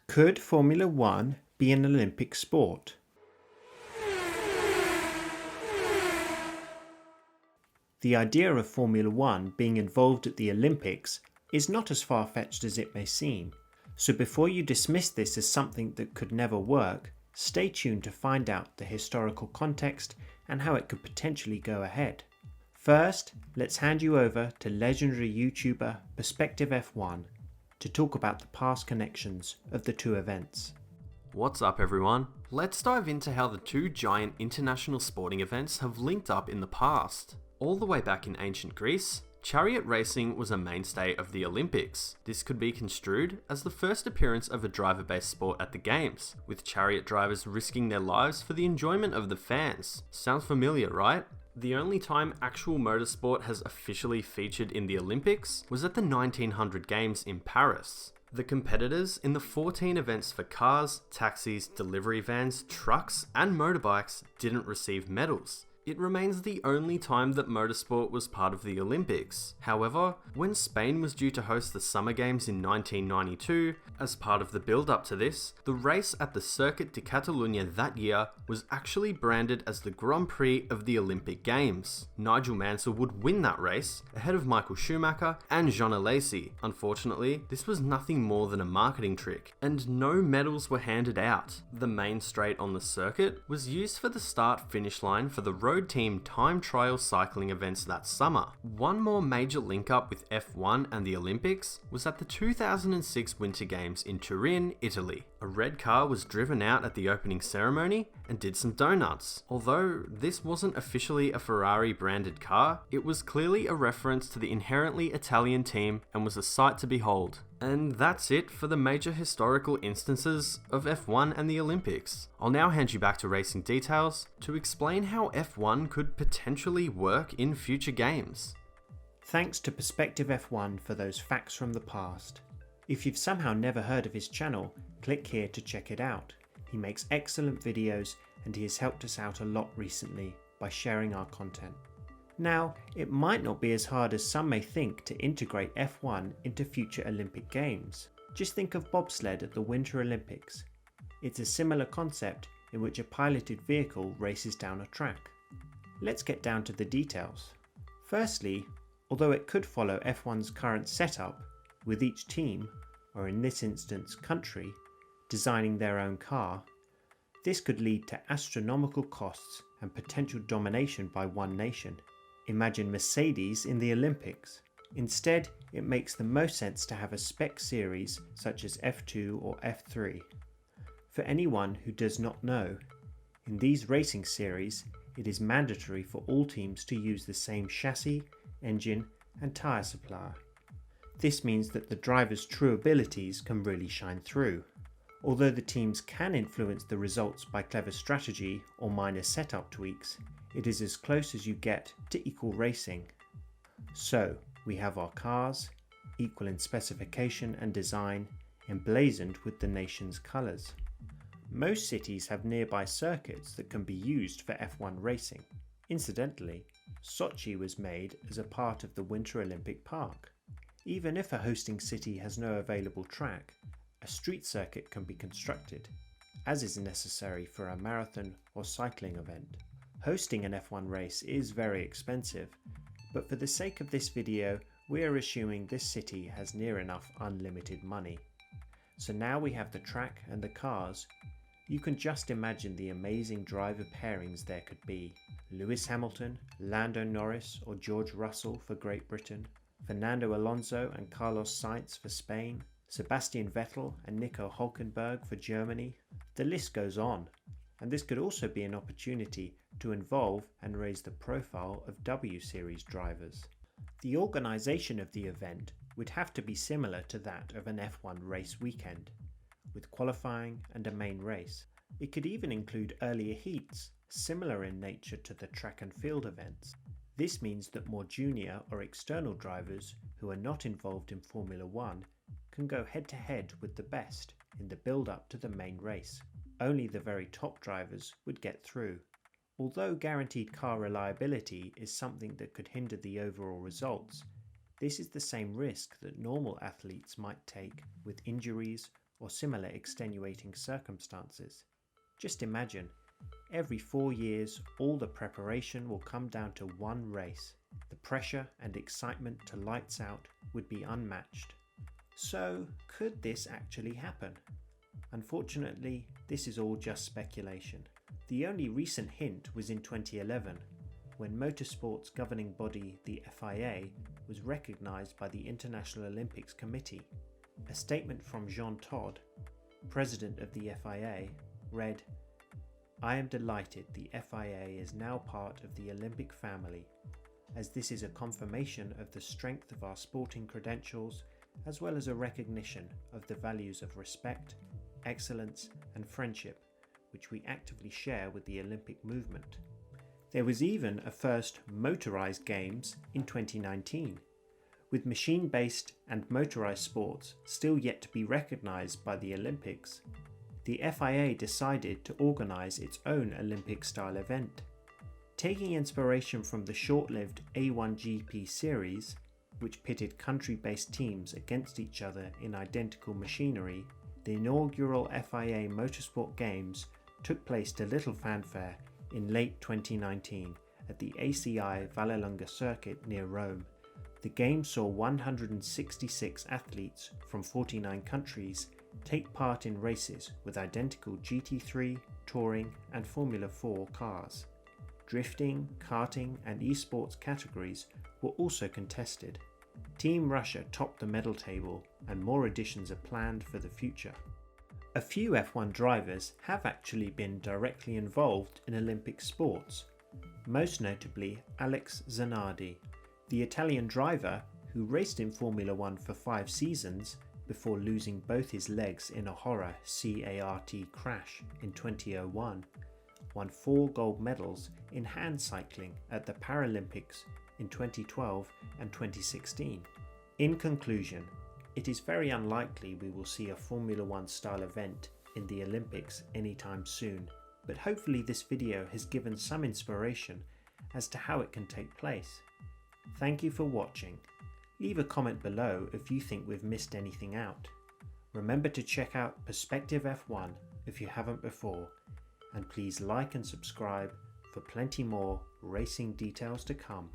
Could Formula One be an Olympic sport? The idea of Formula One being involved at the Olympics is not as far-fetched as it may seem, so before you dismiss this as something that could never work, stay tuned to find out the historical context and how it could potentially go ahead. First, let's hand you over to legendary YouTuber PerspectiveF1 to talk about the past connections of the two events. What's up everyone? Let's dive into how the two giant international sporting events have linked up in the past. All the way back in ancient Greece, chariot racing was a mainstay of the Olympics. This could be construed as the first appearance of a driver-based sport at the Games, with chariot drivers risking their lives for the enjoyment of the fans. Sounds familiar, right? The only time actual motorsport has officially featured in the Olympics was at the 1900 Games in Paris. The competitors in the 14 events for cars, taxis, delivery vans, trucks, and motorbikes didn't receive medals. It remains the only time that motorsport was part of the Olympics. However, when Spain was due to host the Summer Games in 1992, as part of the build-up to this, the race at the Circuit de Catalunya that year was actually branded as the Grand Prix of the Olympic Games. Nigel Mansell would win that race, ahead of Michael Schumacher and Jean Alesi. Unfortunately, this was nothing more than a marketing trick, and no medals were handed out. The main straight on the circuit was used for the start-finish line for the road team time trial cycling events that summer. One more major link up with F1 and the Olympics was at the 2006 Winter Games in Turin, Italy. A red car was driven out at the opening ceremony and did some donuts. Although this wasn't officially a Ferrari branded car, it was clearly a reference to the inherently Italian team and was a sight to behold. And that's it for the major historical instances of F1 and the Olympics. I'll now hand you back to Racing Details to explain how F1 could potentially work in future games. Thanks to PerspectiveF1 for those facts from the past. If you've somehow never heard of his channel, click here to check it out. He makes excellent videos and he has helped us out a lot recently by sharing our content. Now, it might not be as hard as some may think to integrate F1 into future Olympic Games. Just think of bobsled at the Winter Olympics. It's a similar concept in which a piloted vehicle races down a track. Let's get down to the details. Firstly, although it could follow F1's current setup, with each team, or in this instance country, designing their own car, this could lead to astronomical costs and potential domination by one nation. Imagine Mercedes in the Olympics. Instead, it makes the most sense to have a spec series such as F2 or F3. For anyone who does not know, in these racing series, it is mandatory for all teams to use the same chassis, engine, and tyre supplier. This means that the driver's true abilities can really shine through. Although the teams can influence the results by clever strategy or minor setup tweaks, it is as close as you get to equal racing. So, we have our cars, equal in specification and design, emblazoned with the nation's colours. Most cities have nearby circuits that can be used for F1 racing. Incidentally, Sochi was made as a part of the Winter Olympic Park. Even if a hosting city has no available track, a street circuit can be constructed, as is necessary for a marathon or cycling event. Hosting an F1 race is very expensive, but for the sake of this video, we are assuming this city has near enough unlimited money. So now we have the track and the cars, you can just imagine the amazing driver pairings there could be. Lewis Hamilton, Lando Norris or George Russell for Great Britain, Fernando Alonso and Carlos Sainz for Spain, Sebastian Vettel and Nico Hülkenberg for Germany. The list goes on, and this could also be an opportunity to involve and raise the profile of W Series drivers. The organisation of the event would have to be similar to that of an F1 race weekend, with qualifying and a main race. It could even include earlier heats, similar in nature to the track and field events. This means that more junior or external drivers who are not involved in Formula One can go head to head with the best in the build-up to the main race. Only the very top drivers would get through. Although guaranteed car reliability is something that could hinder the overall results, this is the same risk that normal athletes might take with injuries or similar extenuating circumstances. Just imagine, every 4 years all the preparation will come down to one race. The pressure and excitement to lights out would be unmatched. So, could this actually happen? Unfortunately, this is all just speculation. The only recent hint was in 2011, when motorsport's governing body, the FIA, was recognised by the International Olympics Committee. A statement from Jean Todt, president of the FIA, read, "I am delighted the FIA is now part of the Olympic family, as this is a confirmation of the strength of our sporting credentials, as well as a recognition of the values of respect, excellence and friendship, which we actively share with the Olympic movement." There was even a first motorised games in 2019, with machine-based and motorised sports still yet to be recognised by the Olympics. The FIA decided to organise its own Olympic-style event. Taking inspiration from the short-lived A1GP series, which pitted country-based teams against each other in identical machinery, the inaugural FIA Motorsport Games took place to little fanfare in late 2019 at the ACI Vallelunga circuit near Rome. The Games saw 166 athletes from 49 countries take part in races with identical GT3, Touring and Formula 4 cars. Drifting, karting and esports categories were also contested. Team Russia topped the medal table and more editions are planned for the future. A few F1 drivers have actually been directly involved in Olympic sports, most notably Alex Zanardi, the Italian driver who raced in Formula 1 for 5 seasons before losing both his legs in a horror CART crash in 2001, won 4 gold medals in hand cycling at the Paralympics in 2012 and 2016. In conclusion, it is very unlikely we will see a Formula 1 style event in the Olympics anytime soon, but hopefully this video has given some inspiration as to how it can take place. Thank you for watching. Leave a comment below if you think we've missed anything out. Remember to check out PerspectiveF1 if you haven't before, and please like and subscribe for plenty more racing details to come.